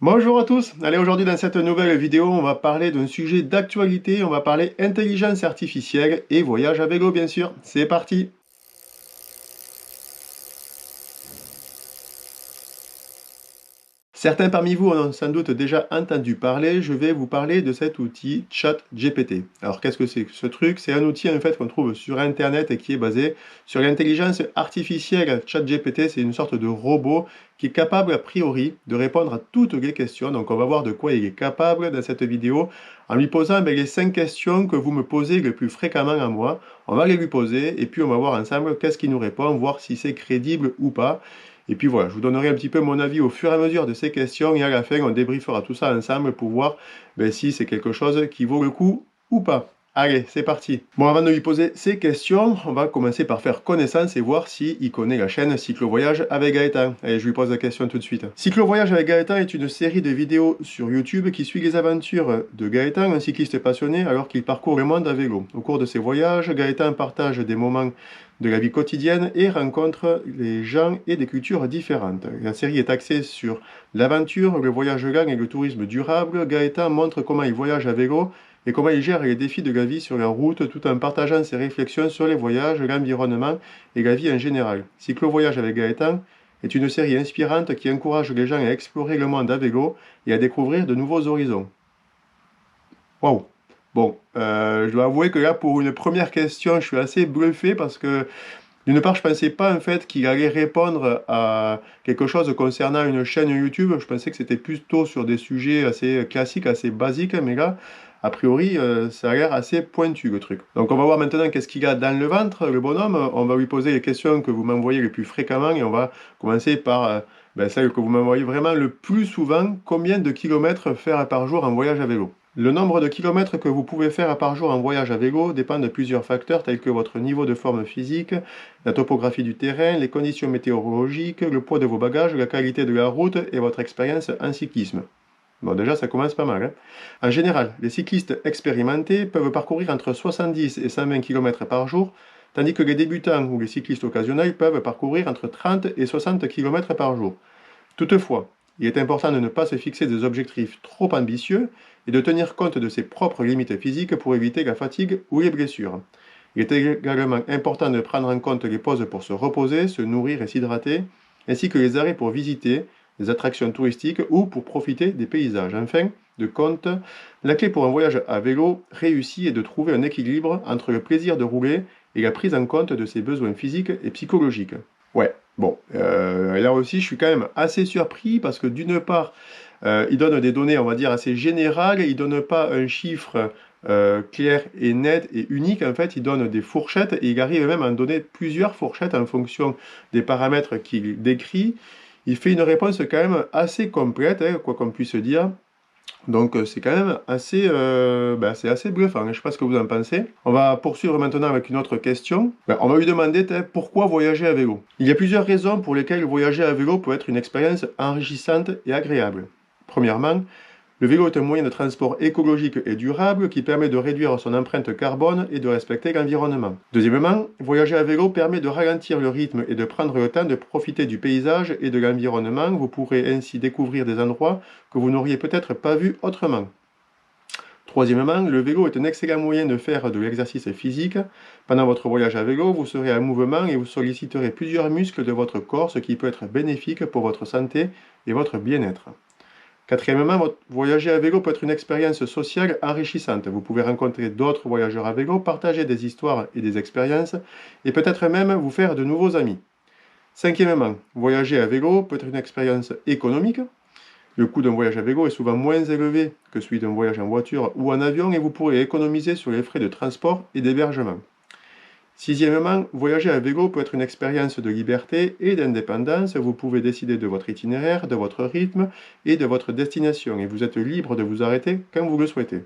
Bonjour à tous, allez aujourd'hui dans cette nouvelle vidéo on va parler d'un sujet d'actualité, on va parler intelligence artificielle et voyage à vélo bien sûr, c'est parti. Certains parmi vous en ont sans doute déjà entendu parler, je vais vous parler de cet outil ChatGPT. Alors qu'est-ce que c'est que ce truc? C'est un outil en fait qu'on trouve sur internet et qui est basé sur l'intelligence artificielle. ChatGPT c'est une sorte de robot qui est capable a priori de répondre à toutes les questions. Donc on va voir de quoi il est capable dans cette vidéo en lui posant les 5 questions que vous me posez le plus fréquemment à moi. On va les lui poser et puis on va voir ensemble qu'est-ce qu'il nous répond, voir si c'est crédible ou pas. Et puis voilà, je vous donnerai un petit peu mon avis au fur et à mesure de ces questions et à la fin, on débriefera tout ça ensemble pour voir si c'est quelque chose qui vaut le coup ou pas. Allez, c'est parti. Bon, avant de lui poser ces questions, on va commencer par faire connaissance et voir s'il connaît la chaîne Cyclo-Voyage avec Gaëtan. Allez, je lui pose la question tout de suite. Cyclo-Voyage avec Gaëtan est une série de vidéos sur YouTube qui suit les aventures de Gaëtan, un cycliste passionné, alors qu'il parcourt le monde à vélo. Au cours de ses voyages, Gaëtan partage des moments de la vie quotidienne et rencontre les gens et des cultures différentes. La série est axée sur l'aventure, le voyage lent et le tourisme durable. Gaëtan montre comment il voyage à vélo et comment il gère les défis de la vie sur la route tout en partageant ses réflexions sur les voyages, l'environnement et la vie en général. Cyclo-Voyage avec Gaëtan est une série inspirante qui encourage les gens à explorer le monde à vélo et à découvrir de nouveaux horizons. Waouh! Bon, je dois avouer que là, pour une première question, je suis assez bluffé parce que d'une part, je pensais pas en fait qu'il allait répondre à quelque chose concernant une chaîne YouTube. Je pensais que c'était plutôt sur des sujets assez classiques, assez basiques, mais là, a priori, ça a l'air assez pointu le truc. Donc on va voir maintenant qu'est-ce qu'il a dans le ventre, le bonhomme. On va lui poser les questions que vous m'envoyez le plus fréquemment et on va commencer par celle que vous m'envoyez vraiment le plus souvent. Combien de kilomètres faire par jour en voyage à vélo? Le nombre de kilomètres que vous pouvez faire par jour en voyage à vélo dépend de plusieurs facteurs tels que votre niveau de forme physique, la topographie du terrain, les conditions météorologiques, le poids de vos bagages, la qualité de la route et votre expérience en cyclisme. Bon, déjà, ça commence pas mal, hein. En général, les cyclistes expérimentés peuvent parcourir entre 70 et 120 km par jour, tandis que les débutants ou les cyclistes occasionnels peuvent parcourir entre 30 et 60 km par jour. Toutefois, il est important de ne pas se fixer des objectifs trop ambitieux et de tenir compte de ses propres limites physiques pour éviter la fatigue ou les blessures. Il est également important de prendre en compte les pauses pour se reposer, se nourrir et s'hydrater, ainsi que les arrêts pour visiter des attractions touristiques ou pour profiter des paysages. En fin de compte, la clé pour un voyage à vélo réussi est de trouver un équilibre entre le plaisir de rouler et la prise en compte de ses besoins physiques et psychologiques. Ouais, bon, là aussi je suis quand même assez surpris parce que d'une part, il donne des données, on va dire, assez générales, il donne pas un chiffre clair et net et unique, en fait, il donne des fourchettes et il arrive même à en donner plusieurs fourchettes en fonction des paramètres qu'il décrit. Il fait une réponse quand même assez complète, hein, quoi qu'on puisse dire. Donc c'est quand même assez, c'est assez bluffant, hein. Je ne sais pas ce que vous en pensez. On va poursuivre maintenant avec une autre question. On va lui demander pourquoi voyager à vélo. Il y a plusieurs raisons pour lesquelles voyager à vélo peut être une expérience enrichissante et agréable. Premièrement, le vélo est un moyen de transport écologique et durable qui permet de réduire son empreinte carbone et de respecter l'environnement. Deuxièmement, voyager à vélo permet de ralentir le rythme et de prendre le temps de profiter du paysage et de l'environnement. Vous pourrez ainsi découvrir des endroits que vous n'auriez peut-être pas vus autrement. Troisièmement, le vélo est un excellent moyen de faire de l'exercice physique. Pendant votre voyage à vélo, vous serez en mouvement et vous solliciterez plusieurs muscles de votre corps, ce qui peut être bénéfique pour votre santé et votre bien-être. Quatrièmement, voyager à vélo peut être une expérience sociale enrichissante. Vous pouvez rencontrer d'autres voyageurs à vélo, partager des histoires et des expériences, et peut-être même vous faire de nouveaux amis. Cinquièmement, voyager à vélo peut être une expérience économique. Le coût d'un voyage à vélo est souvent moins élevé que celui d'un voyage en voiture ou en avion et vous pourrez économiser sur les frais de transport et d'hébergement. Sixièmement, voyager à vélo peut être une expérience de liberté et d'indépendance. Vous pouvez décider de votre itinéraire, de votre rythme et de votre destination et vous êtes libre de vous arrêter quand vous le souhaitez.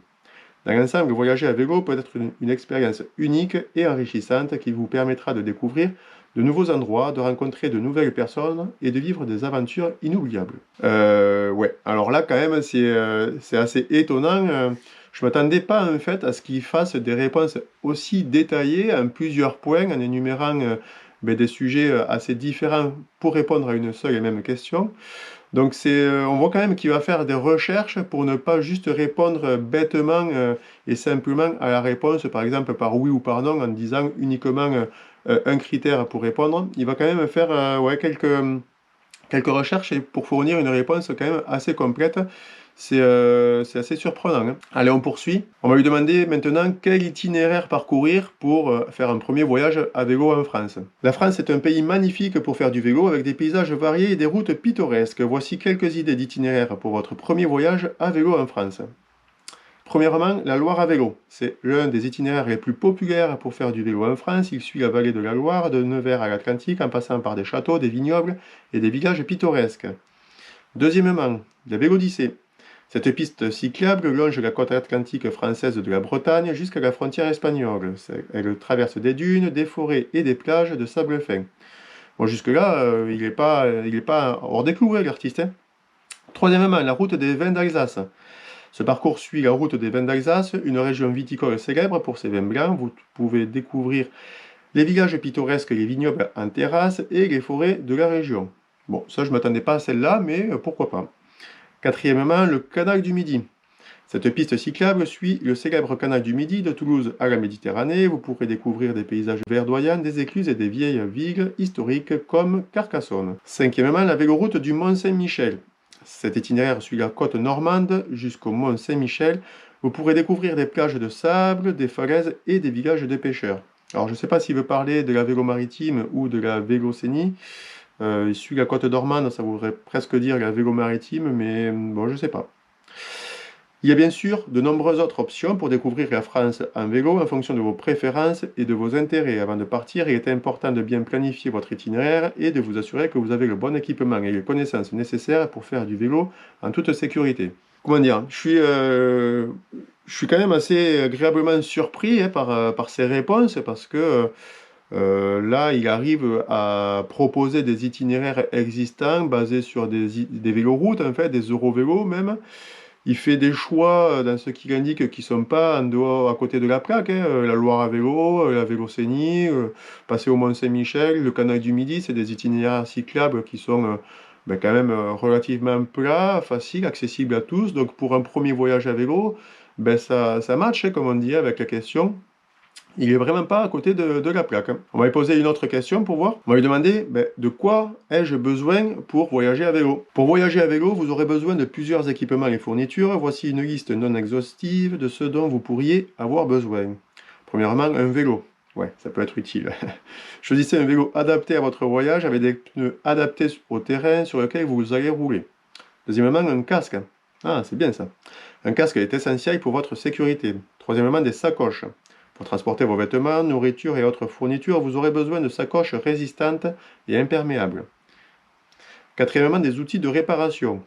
Dans l'ensemble, voyager à vélo peut être une expérience unique et enrichissante qui vous permettra de découvrir de nouveaux endroits, de rencontrer de nouvelles personnes et de vivre des aventures inoubliables. Ouais, alors là quand même c'est assez étonnant. Je ne m'attendais pas en fait à ce qu'il fasse des réponses aussi détaillées en plusieurs points, en énumérant des sujets assez différents pour répondre à une seule et même question. Donc on voit quand même qu'il va faire des recherches pour ne pas juste répondre bêtement et simplement à la réponse, par exemple par oui ou par non, en disant uniquement un critère pour répondre. Il va quand même faire ouais, quelques recherches pour fournir une réponse quand même assez complète. C'est assez surprenant, hein. Allez, on poursuit. On va lui demander maintenant quel itinéraire parcourir pour faire un premier voyage à vélo en France. La France est un pays magnifique pour faire du vélo avec des paysages variés et des routes pittoresques. Voici quelques idées d'itinéraires pour votre premier voyage à vélo en France. Premièrement, la Loire à vélo. C'est l'un des itinéraires les plus populaires pour faire du vélo en France. Il suit la vallée de la Loire, de Nevers à l'Atlantique, en passant par des châteaux, des vignobles et des villages pittoresques. Deuxièmement, la Vélodyssée. Cette piste cyclable longe la côte atlantique française de la Bretagne jusqu'à la frontière espagnole. Elle traverse des dunes, des forêts et des plages de sable fin. Bon, jusque-là, il n'est pas hors des clous, hein, l'artiste, hein. Troisièmement, la route des vins d'Alsace. Ce parcours suit la route des vins d'Alsace, une région viticole célèbre pour ses vins blancs. Vous pouvez découvrir les villages pittoresques, les vignobles en terrasse et les forêts de la région. Bon, ça je ne m'attendais pas à celle-là, mais pourquoi pas. Quatrièmement, le canal du Midi. Cette piste cyclable suit le célèbre canal du Midi de Toulouse à la Méditerranée. Vous pourrez découvrir des paysages verdoyants, des écluses et des vieilles villes historiques comme Carcassonne. Cinquièmement, la véloroute du Mont Saint-Michel. Cet itinéraire suit la côte normande jusqu'au Mont Saint-Michel. Vous pourrez découvrir des plages de sable, des falaises et des villages de pêcheurs. Alors je ne sais pas s'il veut parler de la vélo maritime ou de la vélocénie. Il suit la côte normande, ça voudrait presque dire la vélo maritime, mais bon, je sais pas. Il y a bien sûr de nombreuses autres options pour découvrir la France en vélo en fonction de vos préférences et de vos intérêts. Avant de partir, il est important de bien planifier votre itinéraire et de vous assurer que vous avez le bon équipement et les connaissances nécessaires pour faire du vélo en toute sécurité. Comment dire, je suis quand même assez agréablement surpris hein, par ces réponses parce que là, il arrive à proposer des itinéraires existants basés sur des véloroutes, en fait, des eurovélos même. Il fait des choix dans ce qu'il indique qui ne sont pas en dehors, à côté de la plaque, hein. La Loire à vélo, la Vélocénie, passer au Mont-Saint-Michel, le canal du Midi, c'est des itinéraires cyclables qui sont ben, quand même relativement plats, faciles, accessibles à tous. Donc pour un premier voyage à vélo, ben, ça match, hein, comme on dit, avec la question. Il est vraiment pas à côté de la plaque, hein. On va lui poser une autre question pour voir. On va lui demander ben, de quoi ai-je besoin pour voyager à vélo. Pour voyager à vélo, vous aurez besoin de plusieurs équipements et fournitures. Voici une liste non exhaustive de ce dont vous pourriez avoir besoin. Premièrement, un vélo. Ouais, ça peut être utile. Choisissez un vélo adapté à votre voyage avec des pneus adaptés au terrain sur lequel vous allez rouler. Deuxièmement, un casque. Ah, c'est bien ça. Un casque est essentiel pour votre sécurité. Troisièmement, des sacoches. Pour transporter vos vêtements, nourriture et autres fournitures, vous aurez besoin de sacoches résistantes et imperméables. Quatrièmement, des outils de réparation.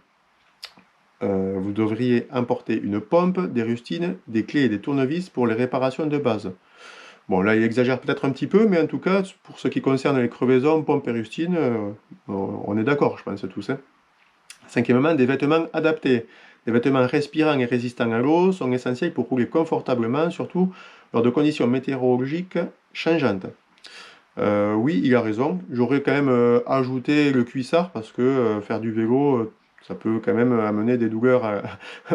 Vous devriez importer une pompe, des rustines, des clés et des tournevis pour les réparations de base. Bon, là, il exagère peut-être un petit peu, mais en tout cas, pour ce qui concerne les crevaisons, pompes et rustines, on est d'accord, je pense, tous, hein. Cinquièmement, des vêtements adaptés. Des vêtements respirants et résistants à l'eau sont essentiels pour rouler confortablement, surtout lors de conditions météorologiques changeantes. Oui, il a raison. J'aurais quand même ajouté le cuissard parce que faire du vélo, ça peut quand même amener des douleurs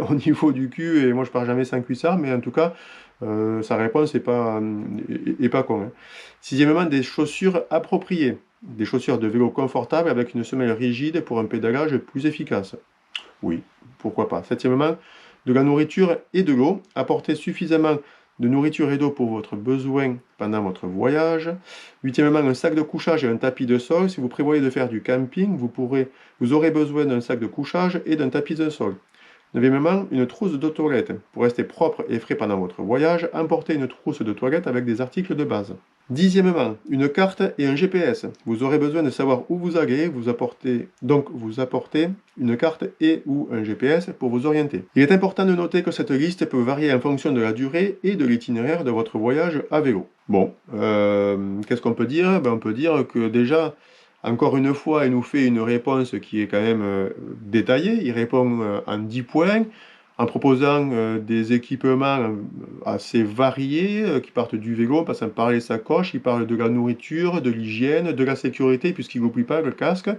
au niveau du cul et moi je pars jamais sans cuissard, mais en tout cas, sa réponse est pas con, hein. Sixièmement, des chaussures appropriées. Des chaussures de vélo confortables avec une semelle rigide pour un pédalage plus efficace. Oui, pourquoi pas. Septièmement, de la nourriture et de l'eau. Apportez suffisamment de nourriture et d'eau pour votre besoin pendant votre voyage. Huitièmement, un sac de couchage et un tapis de sol. Si vous prévoyez de faire du camping, vous aurez besoin d'un sac de couchage et d'un tapis de sol. Neuvièmement, une trousse de toilette. Pour rester propre et frais pendant votre voyage, emportez une trousse de toilette avec des articles de base. Dixièmement, une carte et un GPS. Vous aurez besoin de savoir où vous allez, vous apportez une carte et ou un GPS pour vous orienter. Il est important de noter que cette liste peut varier en fonction de la durée et de l'itinéraire de votre voyage à vélo. Bon, qu'est-ce qu'on peut dire? Ben, on peut dire que déjà, encore une fois, il nous fait une réponse qui est quand même détaillée. Il répond en 10 points en proposant des équipements assez variés qui partent du vélo, en passant par les sacoches. Il parle de la nourriture, de l'hygiène, de la sécurité, puisqu'il n'oublie pas le casque.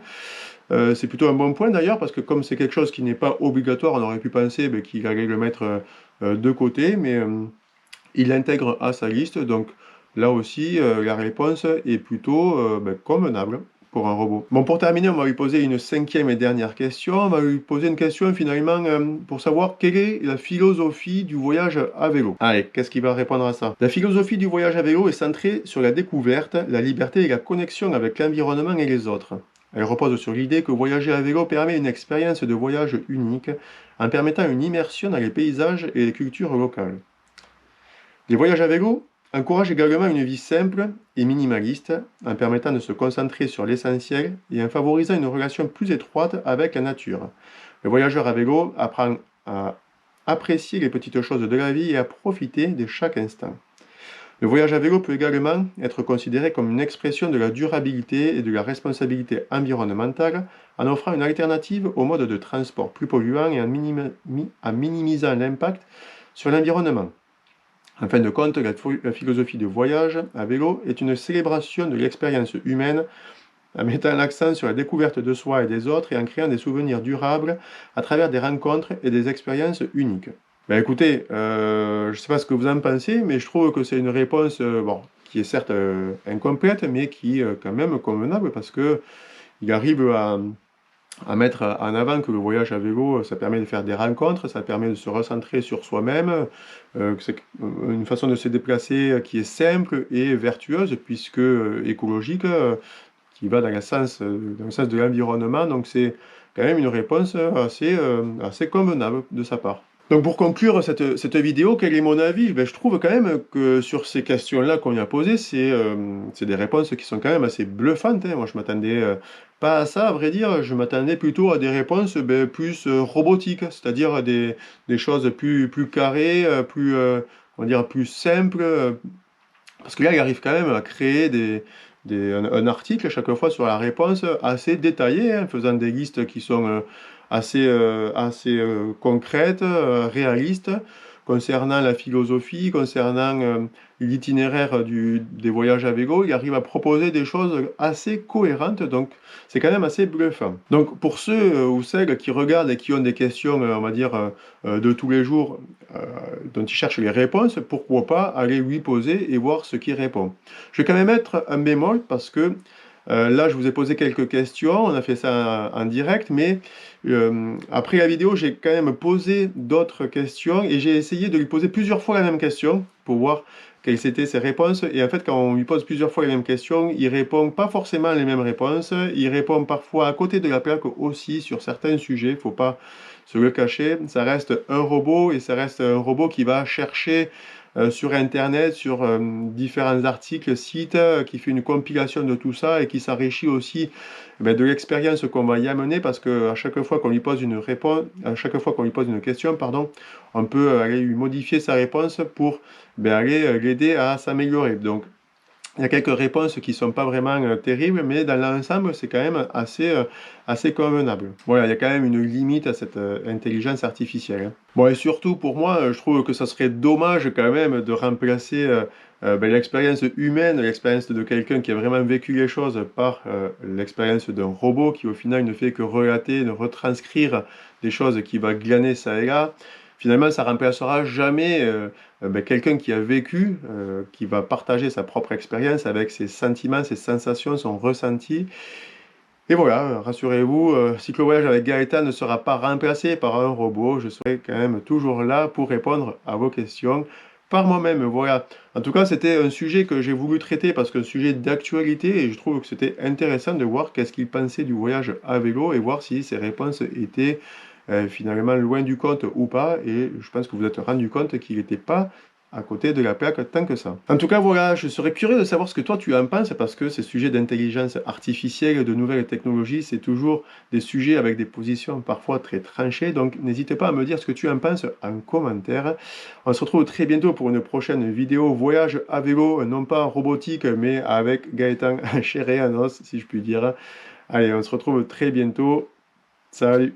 C'est plutôt un bon point d'ailleurs, parce que comme c'est quelque chose qui n'est pas obligatoire, on aurait pu penser qu'il allait le mettre de côté, mais il l'intègre à sa liste, donc là aussi, la réponse est plutôt convenable pour un robot. Bon, pour terminer, on va lui poser une cinquième et dernière question. On va lui poser une question finalement pour savoir quelle est la philosophie du voyage à vélo. Allez, qu'est-ce qu'il va répondre à ça? La philosophie du voyage à vélo est centrée sur la découverte, la liberté et la connexion avec l'environnement et les autres. Elle repose sur l'idée que voyager à vélo permet une expérience de voyage unique en permettant une immersion dans les paysages et les cultures locales. Les voyages à vélo encouragent également une vie simple et minimaliste en permettant de se concentrer sur l'essentiel et en favorisant une relation plus étroite avec la nature. Le voyageur à vélo apprend à apprécier les petites choses de la vie et à profiter de chaque instant. Le voyage à vélo peut également être considéré comme une expression de la durabilité et de la responsabilité environnementale en offrant une alternative au mode de transport plus polluant et en minimisant l'impact sur l'environnement. En fin de compte, la philosophie de voyage à vélo est une célébration de l'expérience humaine en mettant l'accent sur la découverte de soi et des autres et en créant des souvenirs durables à travers des rencontres et des expériences uniques. Ben écoutez, je ne sais pas ce que vous en pensez, mais je trouve que c'est une réponse qui est certes incomplète, mais qui est quand même convenable parce que il arrive à mettre en avant que le voyage à vélo, ça permet de faire des rencontres, ça permet de se recentrer sur soi-même, que c'est une façon de se déplacer qui est simple et vertueuse, puisque écologique, qui va dans le sens de l'environnement. Donc c'est quand même une réponse assez convenable de sa part. Donc pour conclure cette vidéo, quel est mon avis? Ben, je trouve quand même que sur ces questions-là qu'on y a posées, c'est des réponses qui sont quand même assez bluffantes, hein. Moi je m'attendais pas à ça, à vrai dire, je m'attendais plutôt à des réponses plus robotiques, c'est-à-dire des choses plus carrées, on va dire plus simples, parce que là il arrive quand même à créer un article à chaque fois sur la réponse assez détaillé, hein, faisant des listes qui sont assez concrètes, réalistes, concernant la philosophie, concernant l'itinéraire des voyages à vélo. Il arrive à proposer des choses assez cohérentes, donc c'est quand même assez bluffant. Donc pour ceux ou celles qui regardent et qui ont des questions, on va dire, de tous les jours, dont ils cherchent les réponses, pourquoi pas aller lui poser et voir ce qu'il répond. Je vais quand même mettre un bémol parce que là, je vous ai posé quelques questions, on a fait ça en direct, mais après la vidéo, j'ai quand même posé d'autres questions et j'ai essayé de lui poser plusieurs fois la même question pour voir quelles étaient ses réponses. Et en fait, quand on lui pose plusieurs fois les mêmes questions, il répond pas forcément les mêmes réponses. Il répond parfois à côté de la plaque aussi sur certains sujets, il ne faut pas se le cacher. Ça reste un robot et ça reste un robot qui va chercher sur Internet, sur différents articles, sites, qui fait une compilation de tout ça et qui s'enrichit aussi de l'expérience qu'on va y amener parce qu'à chaque fois qu'on lui pose une réponse, à chaque fois qu'on lui pose une question, pardon, on peut aller lui modifier sa réponse pour aller l'aider à s'améliorer. Donc, il y a quelques réponses qui ne sont pas vraiment terribles, mais dans l'ensemble, c'est quand même assez convenable. Voilà, il y a quand même une limite à cette intelligence artificielle, hein. Bon, et surtout, pour moi, je trouve que ça serait dommage quand même de remplacer l'expérience humaine, l'expérience de quelqu'un qui a vraiment vécu les choses par l'expérience d'un robot qui, au final, ne fait que relater, ne retranscrire des choses qu'il va glaner ça et là. Finalement, ça remplacera jamais quelqu'un qui a vécu, qui va partager sa propre expérience avec ses sentiments, ses sensations, son ressenti. Et voilà, rassurez-vous, Cyclo Voyage avec Gaëtan ne sera pas remplacé par un robot. Je serai quand même toujours là pour répondre à vos questions par moi-même. Voilà. En tout cas, c'était un sujet que j'ai voulu traiter parce qu'un sujet d'actualité et je trouve que c'était intéressant de voir qu'est-ce qu'il pensait du voyage à vélo et voir si ses réponses étaient finalement loin du compte ou pas. Et je pense que vous vous êtes rendu compte qu'il n'était pas à côté de la plaque tant que ça. En tout cas, voilà, je serais curieux de savoir ce que toi tu en penses parce que ces sujets d'intelligence artificielle, de nouvelles technologies, c'est toujours des sujets avec des positions parfois très tranchées. Donc n'hésite pas à me dire ce que tu en penses en commentaire. On se retrouve très bientôt pour une prochaine vidéo voyage à vélo, non pas robotique, mais avec Gaëtan chair et en os, si je puis dire. Allez, on se retrouve très bientôt. Salut!